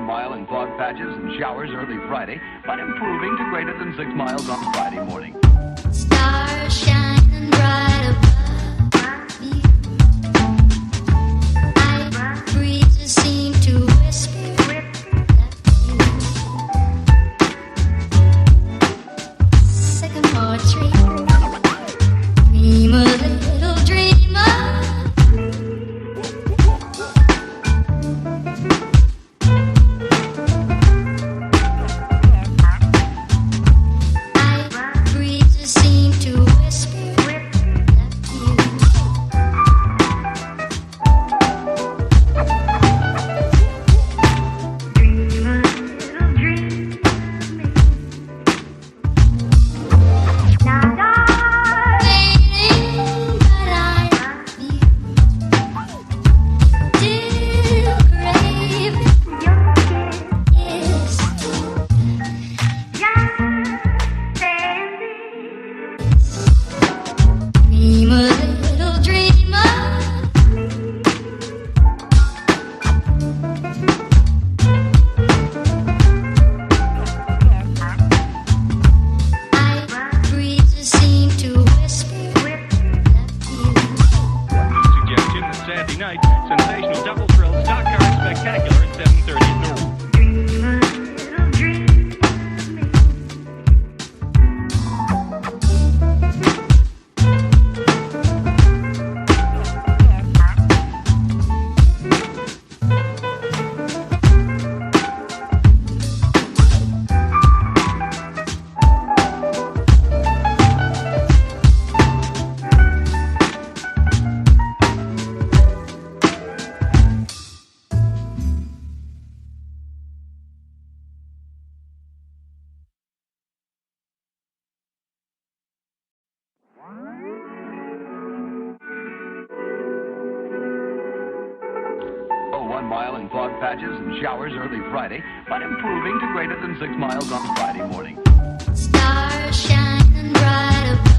1 mile in fog patches and showers early Friday, but improving to greater than 6 miles on Friday morning. Stars shining bright above you. Night breezes seem to whisper that you. Sycamore tree, dream a little dream of. Sensational double thrill stock car spectacular at 7:30 at noon. Oh, 1 mile in fog patches and showers early Friday, but improving to greater than 6 miles on Friday morning. Stars shining bright above.